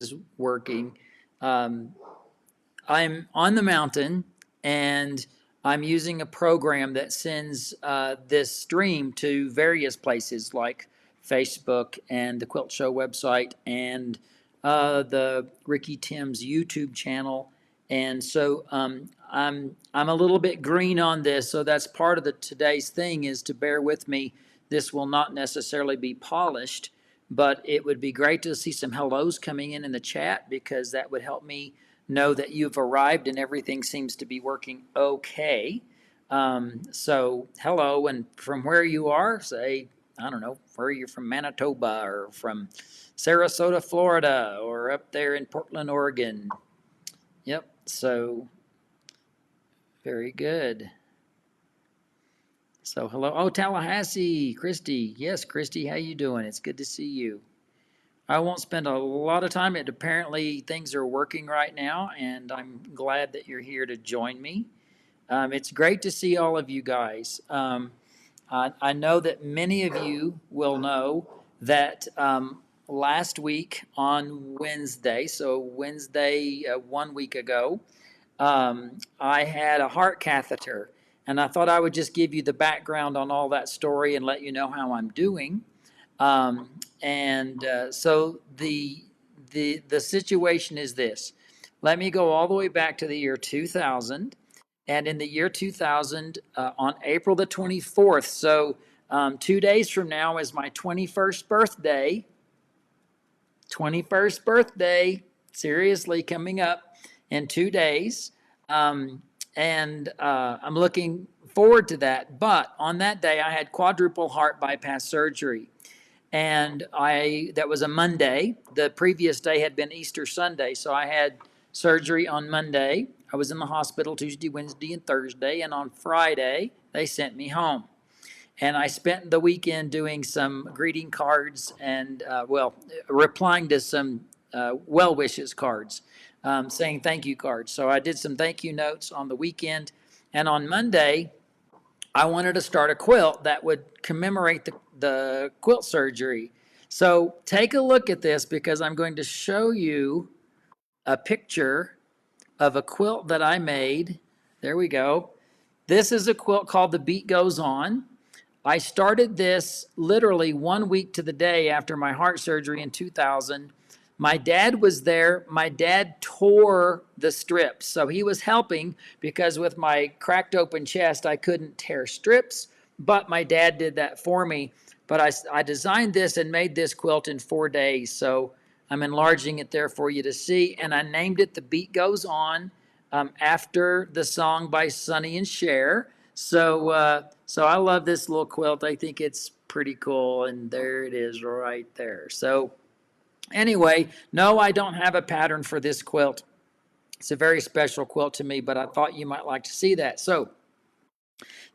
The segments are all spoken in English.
is working. Um, I'm on the mountain and I'm using a program that sends this stream to various places like Facebook and the Quilt Show website and the Ricky Tim's YouTube channel. And so I'm a little bit green on this, so that's part of the today's thing is to bear with me. This will not necessarily be polished, but it would be great to see some hellos coming in the chat because that would help me know that you've arrived and everything seems to be working okay. So hello, and from where you are, say, I don't know, where you're from, Manitoba or from Sarasota, Florida, or up there in Portland, Oregon. Yep, so very good. So hello, oh, Tallahassee, Christy. Yes, Christy, how you doing? It's good to see you. I won't spend a lot of time. Apparently things are working right now, and I'm glad that you're here to join me. It's great to see all of you guys. I know that many of you will know that last week on Wednesday, so Wednesday 1 week ago, I had a heart catheter. And I thought I would just give you the background on all that story and let you know how I'm doing. So the situation is this. Let me go all the way back to the year 2000. And in the year 2000, on April the 24th, so 2 days from now is my 21st birthday. 21st birthday, seriously, coming up in 2 days. I'm looking forward to that. But on that day, I had quadruple heart bypass surgery. And that was a Monday. The previous day had been Easter Sunday. So I had surgery on Monday. I was in the hospital Tuesday, Wednesday, and Thursday. And on Friday, they sent me home. And I spent the weekend doing some greeting cards and, replying to some well wishes cards, saying thank you cards. So I did some thank you notes on the weekend. And on Monday, I wanted to start a quilt that would commemorate the quilt surgery. So take a look at this because I'm going to show you a picture of a quilt that I made. There we go. This is a quilt called The Beat Goes On. I started this literally 1 week to the day after my heart surgery in 2000. My dad was there. My dad tore the strips. So he was helping because with my cracked open chest, I couldn't tear strips, but my dad did that for me. But I designed this and made this quilt in 4 days. So I'm enlarging it there for you to see. And I named it The Beat Goes On after the song by Sonny and Cher. So I love this little quilt. I think it's pretty cool. And there it is right there. So anyway, no, I don't have a pattern for this quilt. It's a very special quilt to me, but I thought you might like to see that. So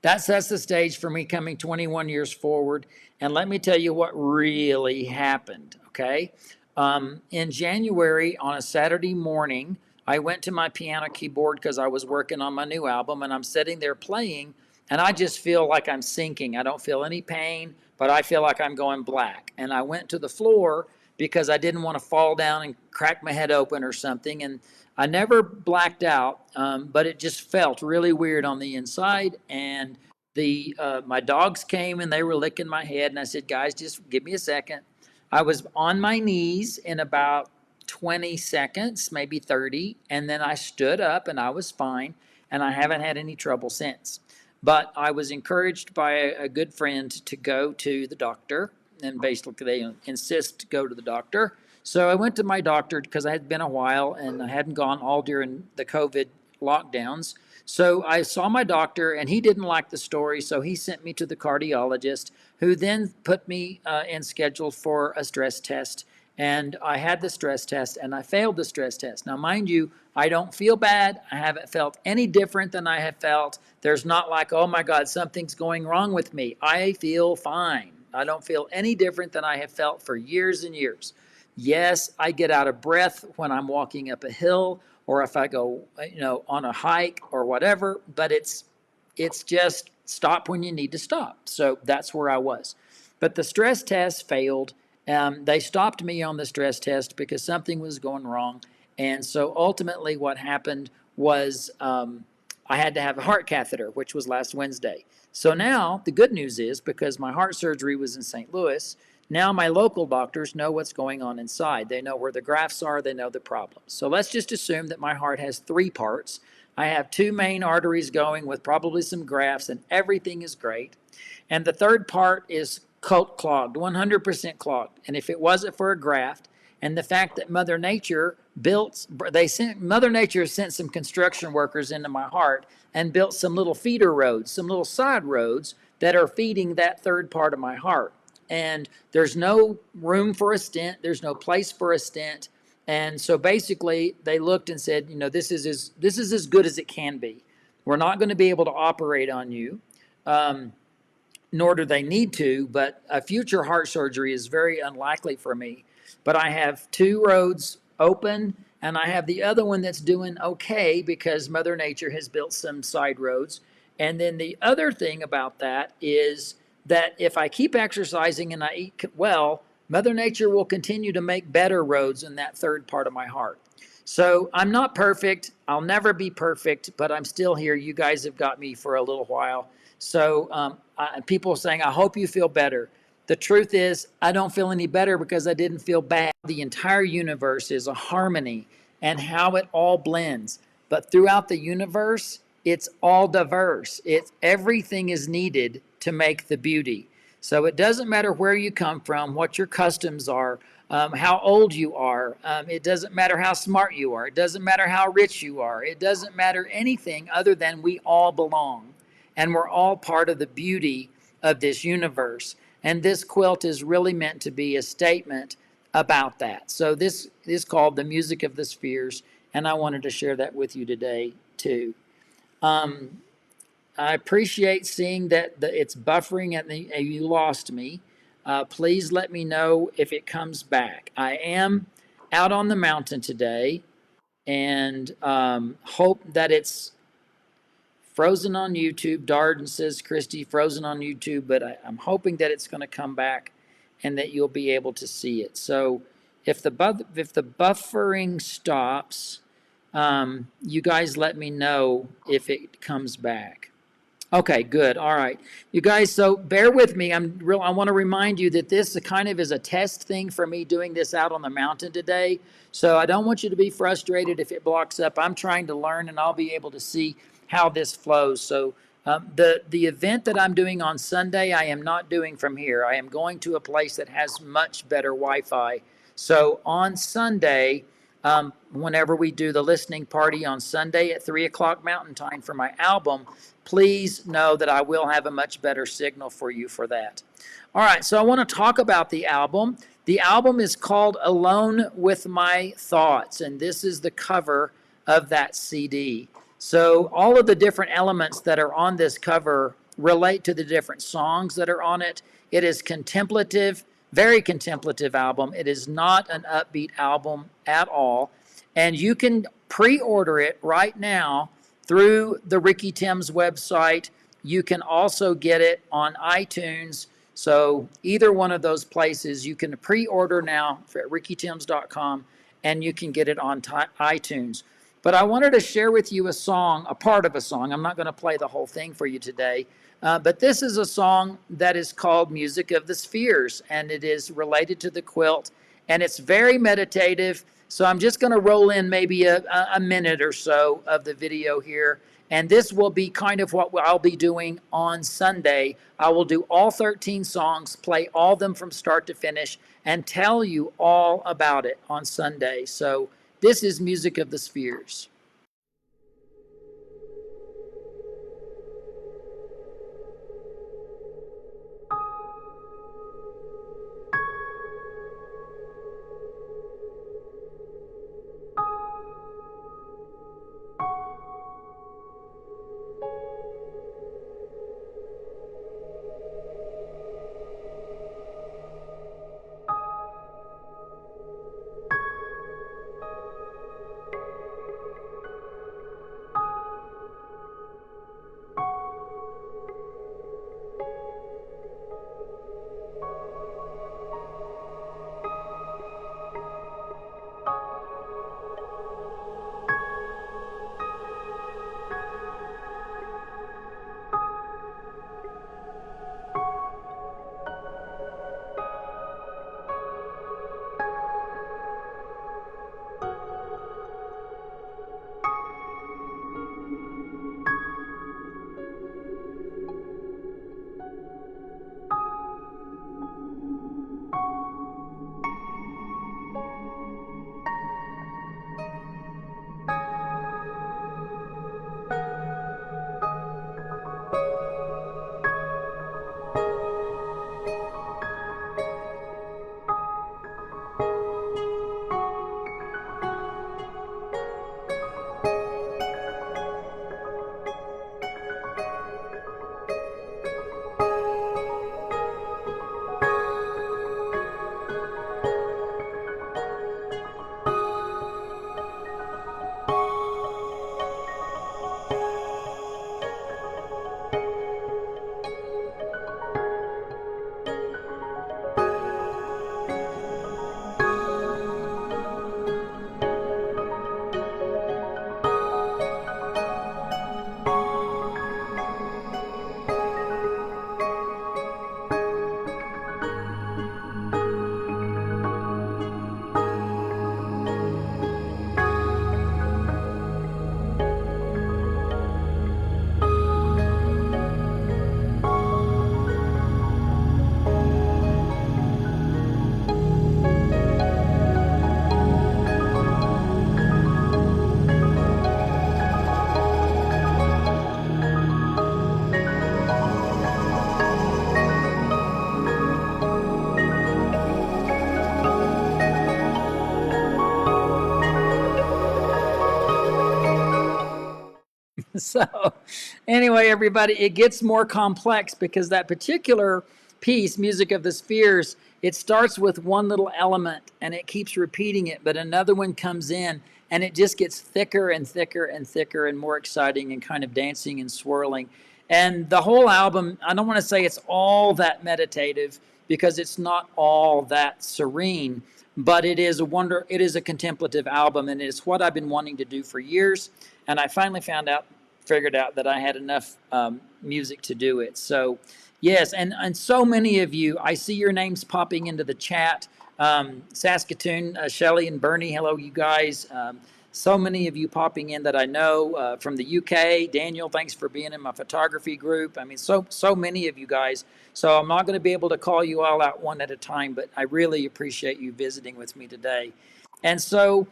that sets the stage for me coming 21 years forward. And let me tell you what really happened, okay? In January, on a Saturday morning, I went to my piano keyboard because I was working on my new album, and I'm sitting there playing, and I just feel like I'm sinking. I don't feel any pain, but I feel like I'm going black. And I went to the floor because I didn't want to fall down and crack my head open or something. And I never blacked out, but it just felt really weird on the inside. And my dogs came and they were licking my head, and I said, "Guys, just give me a second." I was on my knees in about 20 seconds, maybe 30, and then I stood up and I was fine, and I haven't had any trouble since. But I was encouraged by a good friend to go to the doctor, and basically they insist to go to the doctor. So I went to my doctor because I had been a while and I hadn't gone all during the COVID lockdowns. So I saw my doctor and he didn't like the story, so he sent me to the cardiologist, who then put me in schedule for a stress test. And I had the stress test and I failed the stress test. Now, mind you, I don't feel bad. I haven't felt any different than I have felt. There's not like, oh my God, something's going wrong with me. I feel fine. I don't feel any different than I have felt for years and years. Yes, I get out of breath when I'm walking up a hill or if I go, on a hike or whatever, but it's just stop when you need to stop. So that's where I was. But the stress test failed, They stopped me on the stress test because something was going wrong. And so ultimately, what happened was I had to have a heart catheter, which was last Wednesday. So now the good news is because my heart surgery was in St. Louis, now my local doctors know what's going on inside. They know where the grafts are, they know the problems. So let's just assume that my heart has three parts. I have two main arteries going with probably some grafts, and everything is great. And the third part is clogged, 100% clogged. And if it wasn't for a graft, and the fact that Mother Nature Mother Nature sent some construction workers into my heart and built some little feeder roads, some little side roads that are feeding that third part of my heart. And there's no room for a stent, there's no place for a stent. And so basically, they looked and said, this is as good as it can be. We're not going to be able to operate on you. Nor do they need to, but a future heart surgery is very unlikely for me. But I have two roads open, and I have the other one that's doing okay because Mother Nature has built some side roads. And then the other thing about that is that if I keep exercising and I eat well, Mother Nature will continue to make better roads in that third part of my heart. So I'm not perfect. I'll never be perfect, but I'm still here. You guys have got me for a little while. So people are saying, I hope you feel better. The truth is, I don't feel any better because I didn't feel bad. The entire universe is a harmony and how it all blends. But throughout the universe, it's all diverse. Everything is needed to make the beauty. So it doesn't matter where you come from, what your customs are, how old you are. It doesn't matter how smart you are. It doesn't matter how rich you are. It doesn't matter anything other than we all belong. And we're all part of the beauty of this universe. And this quilt is really meant to be a statement about that. So this is called The Music of the Spheres, and I wanted to share that with you today too. I appreciate seeing that it's buffering and you lost me. Please let me know if it comes back. I am out on the mountain today and hope that it's frozen on YouTube. Darden says, Christy, frozen on YouTube, but I'm hoping that it's going to come back and that you'll be able to see it. So if the buffering stops, you guys let me know if it comes back. Okay, good. All right. You guys, so bear with me. I want to remind you that this kind of is a test thing for me doing this out on the mountain today. So I don't want you to be frustrated if it blocks up. I'm trying to learn and I'll be able to see how this flows. So the event that I'm doing on Sunday, I am not doing from here. I am going to a place that has much better Wi-Fi. So on Sunday, whenever we do the listening party on Sunday at 3 o'clock Mountain Time for my album, please know that I will have a much better signal for you for that. All right, so I want to talk about the album. The album is called Alone with My Thoughts, and this is the cover of that CD. So all of the different elements that are on this cover relate to the different songs that are on it. It is contemplative, very contemplative album. It is not an upbeat album at all. And you can pre-order it right now through the Ricky Timms website. You can also get it on iTunes. So either one of those places, you can pre-order now at rickytimms.com and you can get it on iTunes. But I wanted to share with you a song, a part of a song. I'm not going to play the whole thing for you today. But this is a song that is called Music of the Spheres, and it is related to the quilt, and it's very meditative. So I'm just going to roll in maybe a minute or so of the video here, and this will be kind of what I'll be doing on Sunday. I will do all 13 songs, play all of them from start to finish, and tell you all about it on Sunday. So this is Music of the Spheres. So anyway, everybody, it gets more complex because that particular piece, Music of the Spheres, it starts with one little element and it keeps repeating it, but another one comes in and it just gets thicker and thicker and thicker and more exciting and kind of dancing and swirling. And the whole album, I don't want to say it's all that meditative because it's not all that serene, but it is a contemplative album, and it's what I've been wanting to do for years. And I finally figured out that I had enough music to do it. So yes, and so many of you, I see your names popping into the chat. Saskatoon, Shelley and Bernie, hello you guys. So many of you popping in that I know from the UK. Daniel, thanks for being in my photography group. I mean, so many of you guys. So I'm not going to be able to call you all out one at a time, but I really appreciate you visiting with me today. And so,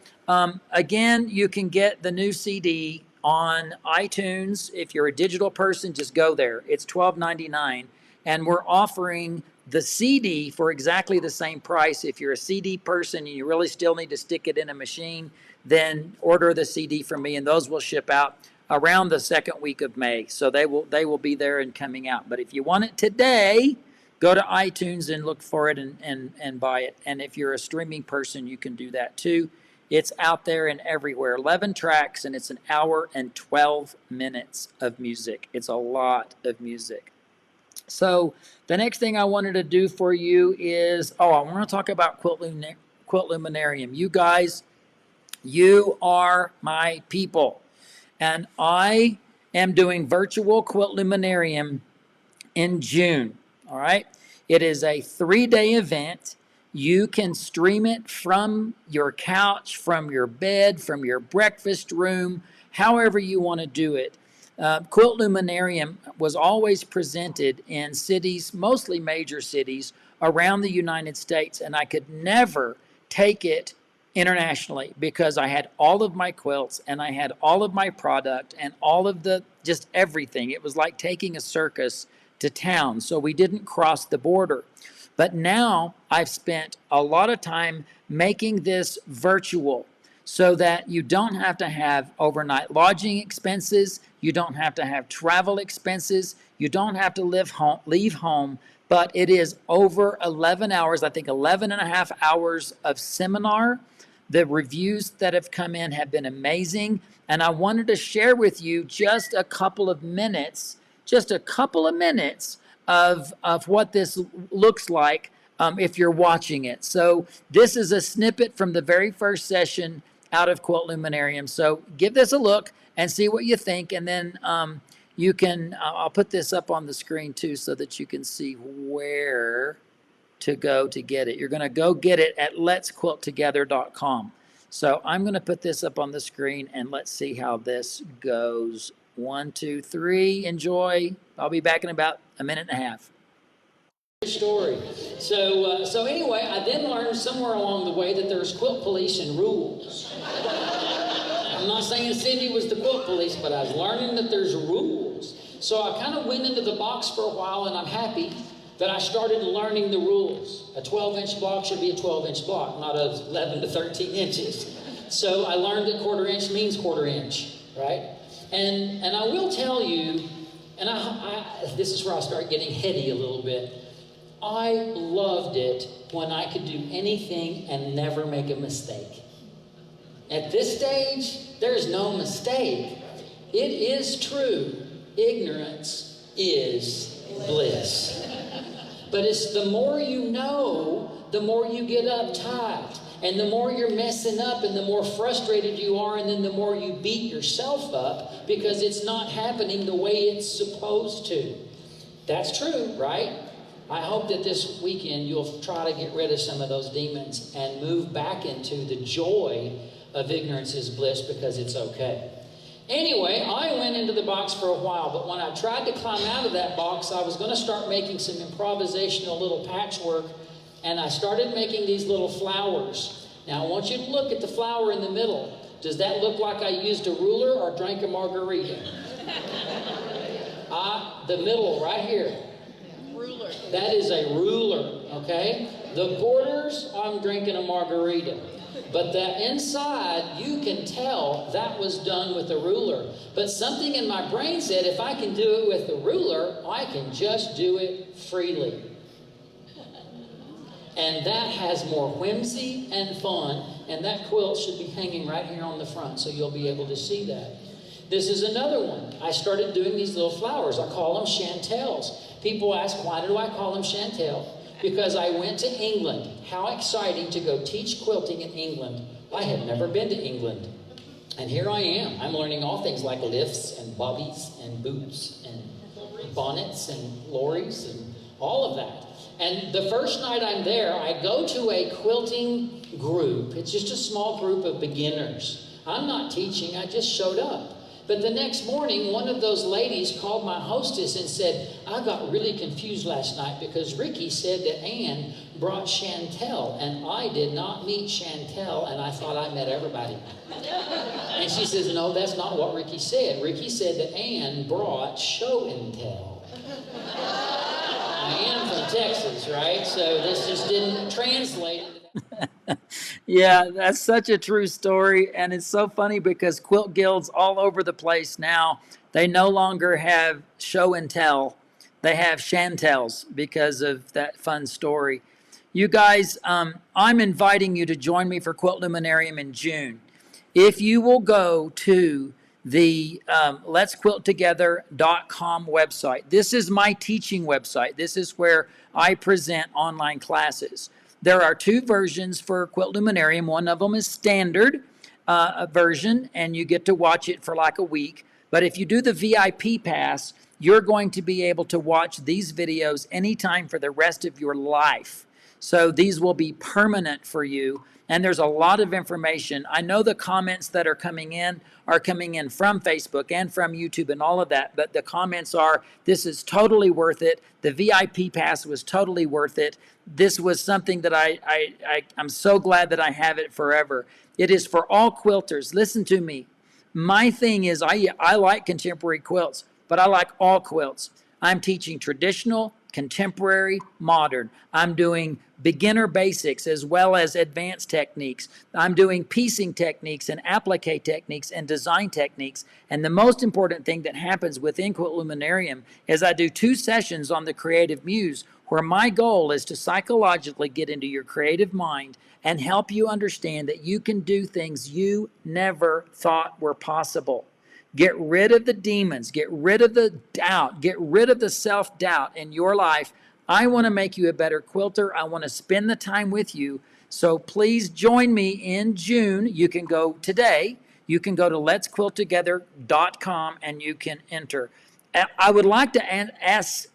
again, you can get the new CD on iTunes. If you're a digital person, just go there. It's $12.99. And we're offering the CD for exactly the same price. If you're a CD person and you really still need to stick it in a machine, then order the CD from me, and those will ship out around the second week of May. So they will be there and coming out. But if you want it today, go to iTunes and look for it and buy it. And if you're a streaming person, you can do that too. It's out there and everywhere. 11 tracks, and it's an hour and 12 minutes of music. It's a lot of music. So the next thing I wanted to do for you is, I want to talk about Quilt Luminarium. You guys, you are my people. And I am doing virtual Quilt Luminarium in June. All right. It is a 3-day event. You can stream it from your couch, from your bed, from your breakfast room, however you want to do it. Quilt Luminarium was always presented in cities, mostly major cities, around the United States, and I could never take it internationally because I had all of my quilts and I had all of my product and all of just everything. It was like taking a circus to town, so we didn't cross the border. But now I've spent a lot of time making this virtual so that you don't have to have overnight lodging expenses, you don't have to have travel expenses, you don't have to leave home, but it is over 11 hours, I think 11 and a half hours of seminar. The reviews that have come in have been amazing, and I wanted to share with you just a couple of minutes of what this looks like if you're watching it. So this is a snippet from the very first session out of Quilt Luminarium. So give this a look and see what you think, and then you can, I'll put this up on the screen too so that you can see where to go to get it. You're going to go get it at letsquilttogether.com. So I'm going to put this up on the screen, and let's see how this goes. 1, 2, 3, enjoy. I'll be back in about a minute and a half. Story. So anyway, I then learned somewhere along the way that there's quilt police and rules. I'm not saying Cindy was the quilt police, but I was learning that there's rules. So I kind of went into the box for a while, and I'm happy that I started learning the rules. A 12-inch block should be a 12-inch block, not a 11 to 13 inches. So I learned that quarter inch means quarter inch, right? And I will tell you, and this is where I start getting heady a little bit. I loved it when I could do anything and never make a mistake. At this stage, there's no mistake. It is true. Ignorance is bliss. But it's the more you know, the more you get uptight. And the more you're messing up and the more frustrated you are, and then the more you beat yourself up because it's not happening the way it's supposed to. That's true, right? I hope that this weekend you'll try to get rid of some of those demons and move back into the joy of ignorance is bliss because it's okay. Anyway, I went into the box for a while, but when I tried to climb out of that box, I was going to start making some improvisational little patchwork, and I started making these little flowers. Now, I want you to look at the flower in the middle. Does that look like I used a ruler or drank a margarita? The middle right here. Ruler. That is a ruler, okay? The borders, I'm drinking a margarita. But that inside, you can tell that was done with a ruler. But something in my brain said, if I can do it with a ruler, I can just do it freely. And that has more whimsy and fun, and that quilt should be hanging right here on the front, so you'll be able to see that. This is another one. I started doing these little flowers. I call them chantels. People ask, why do I call them chantel? Because I went to England. How exciting to go teach quilting in England. I had never been to England. And here I am. I'm learning all things like lifts and bobbies and boots and bonnets and lorries and all of that. And the first night I'm there, I go to a quilting group. It's just a small group of beginners. I'm not teaching, I just showed up. But the next morning, one of those ladies called my hostess and said, I got really confused last night because Ricky said that Ann brought Chantel, and I did not meet Chantel, and I thought I met everybody. And she says, no, that's not what Ricky said. Ricky said that Ann brought show and tell. I am from Texas, right? So this just didn't translate. Yeah, that's such a true story. And it's so funny because quilt guilds all over the place now, they no longer have show and tell. They have chantels because of that fun story. You guys, I'm inviting you to join me for Quilt Luminarium in June. If you will go to the letsquilttogether.com website. This is my teaching website. This is where I present online classes. There are two versions for Quilt Luminarium. One of them is standard version, and you get to watch it for like a week. But if you do the VIP pass, you're going to be able to watch these videos anytime for the rest of your life. So these will be permanent for you. And there's a lot of information. I know the comments that are coming in from Facebook and from YouTube and all of that. But the comments are, this is totally worth it. The VIP pass was totally worth it. This was something that I'm so glad that I have it forever. It is for all quilters. Listen to me. My thing is I like contemporary quilts, but I like all quilts. I'm teaching traditional, contemporary, modern. I'm doing beginner basics as well as advanced techniques. I'm doing piecing techniques and applique techniques and design techniques. And the most important thing that happens within Quilt Luminarium is I do 2 sessions on the creative muse, where my goal is to psychologically get into your creative mind and help you understand that you can do things you never thought were possible. Get rid of the demons, get rid of the doubt, get rid of the self-doubt in your life. I want to make you a better quilter. I want to spend the time with you. So please join me in June. You can go today. You can go to letsquilttogether.com and you can enter. I would like to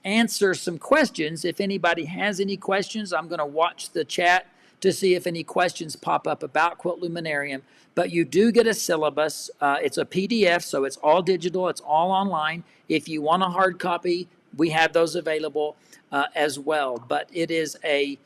answer some questions. If anybody has any questions, I'm going to watch the chat to see if any questions pop up about Quilt Luminarium. But you do get a syllabus. It's a PDF, so it's all digital. It's all online. If you want a hard copy, we have those available as well. But it is a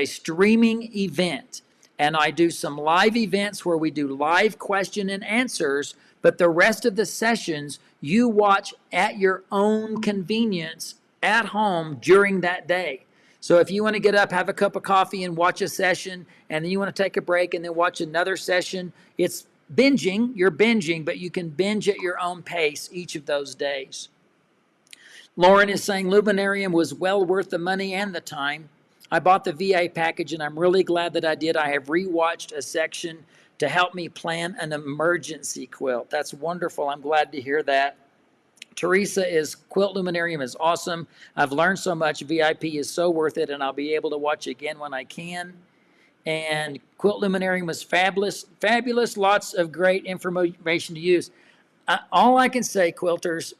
streaming event. And I do some live events where we do live question and answers. But the rest of the sessions, you watch at your own convenience at home during that day. So if you want to get up, have a cup of coffee and watch a session, and then you want to take a break and then watch another session, it's binging. You're binging, but you can binge at your own pace each of those days. Lauren is saying Luminarium was well worth the money and the time. I bought the VA package, and I'm really glad that I did. I have rewatched a section to help me plan an emergency quilt. That's wonderful. I'm glad to hear that. Teresa is, Quilt Luminarium is awesome. I've learned so much. VIP is so worth it, and I'll be able to watch again when I can. And Quilt Luminarium was fabulous, fabulous. Lots of great information to use. All I can say, quilters,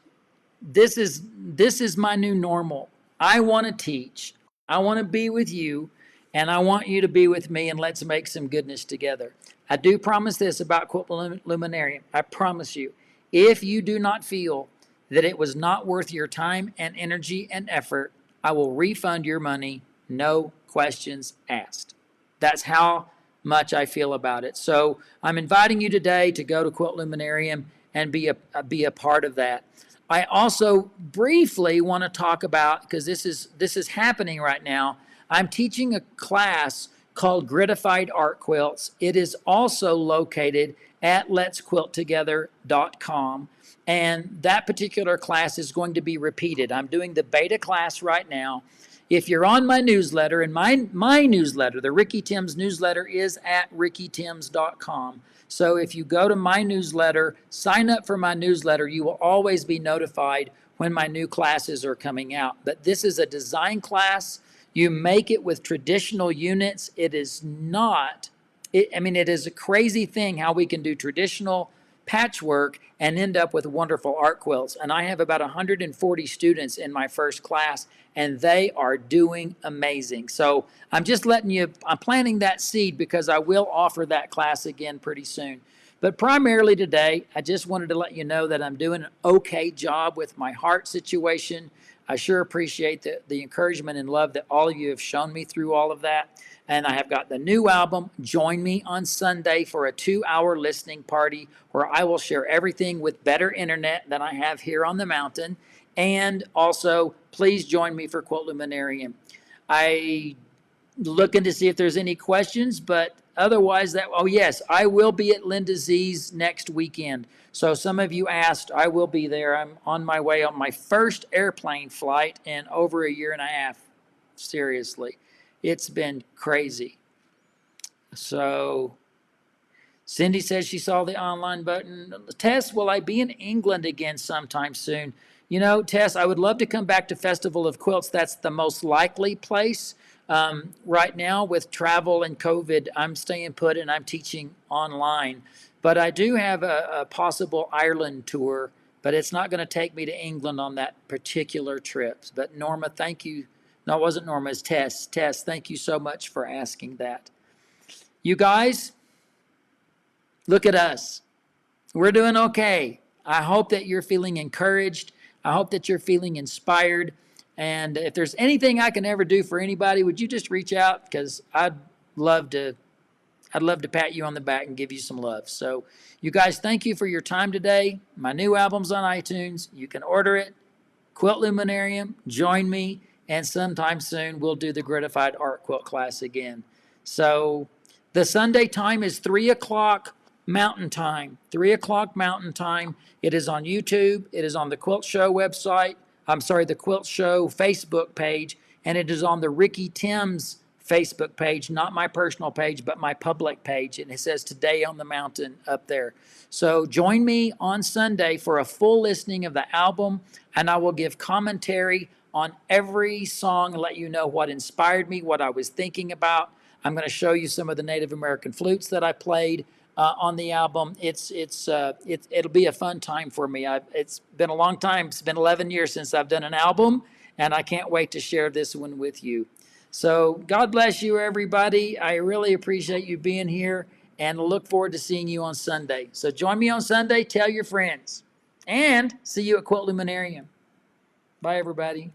this is my new normal. I want to teach. I want to be with you, and I want you to be with me, and let's make some goodness together. I do promise this about Quilt Luminarium. I promise you, if you do not feel that it was not worth your time and energy and effort, I will refund your money, no questions asked. That's how much I feel about it. So I'm inviting you today to go to Quilt Luminarium and be a part of that. I also briefly want to talk about, because this is happening right now, I'm teaching a class called Gratified Art Quilts. It is also located at letsquilttogether.com. And that particular class is going to be repeated. I'm doing the beta class right now. If you're on my newsletter, and my newsletter, the Ricky Timms newsletter, is at rickytimms.com. So if you go to my newsletter, sign up for my newsletter, you will always be notified when my new classes are coming out. But this is a design class. You make it with traditional units. It is not, it is a crazy thing how we can do traditional patchwork and end up with wonderful art quilts. And I have about 140 students in my first class, and they are doing amazing. So I'm just I'm planting that seed because I will offer that class again pretty soon. But primarily today, I just wanted to let you know that I'm doing an okay job with my heart situation. I sure appreciate the encouragement and love that all of you have shown me through all of that. And I have got the new album. Join me on Sunday for a 2-hour listening party where I will share everything with better internet than I have here on the mountain. And also, please join me for Quilt Luminarium. I looking to see if there's any questions, but otherwise yes, I will be at Linda Z's next weekend. So some of you asked, I will be there. I'm on my way on my first airplane flight in over a year and a half. Seriously, it's been crazy. So Cindy says she saw the online button. Tess, will I be in England again sometime soon? You know, Tess, I would love to come back to Festival of Quilts. That's the most likely place. Right now with travel and COVID, I'm staying put and I'm teaching online. But I do have a possible Ireland tour, but it's not going to take me to England on that particular trip. But Norma, thank you. No, it wasn't Norma, it's Tess. Tess, thank you so much for asking that. You guys, look at us. We're doing okay. I hope that you're feeling encouraged. I hope that you're feeling inspired. And if there's anything I can ever do for anybody, would you just reach out? Because I'd love to pat you on the back and give you some love. So you guys, thank you for your time today. My new album's on iTunes. You can order it. Quilt Luminarium, join me. And sometime soon, we'll do the Gratified Art Quilt class again. So the Sunday time is 3 o'clock Mountain Time. 3 o'clock Mountain Time. It is on YouTube. It is on the Quilt Show website. The Quilt Show Facebook page. And it is on the Ricky Timms Facebook page, not my personal page, but my public page. And it says Today on the Mountain up there. So join me on Sunday for a full listening of the album. And I will give commentary on every song, let you know what inspired me, what I was thinking about. I'm going to show you some of the Native American flutes that I played on the album. It'll be a fun time for me. It's been a long time. It's been 11 years since I've done an album, and I can't wait to share this one with you. So God bless you, everybody. I really appreciate you being here, and look forward to seeing you on Sunday. So join me on Sunday. Tell your friends, and see you at Quilt Luminarium. Bye, everybody.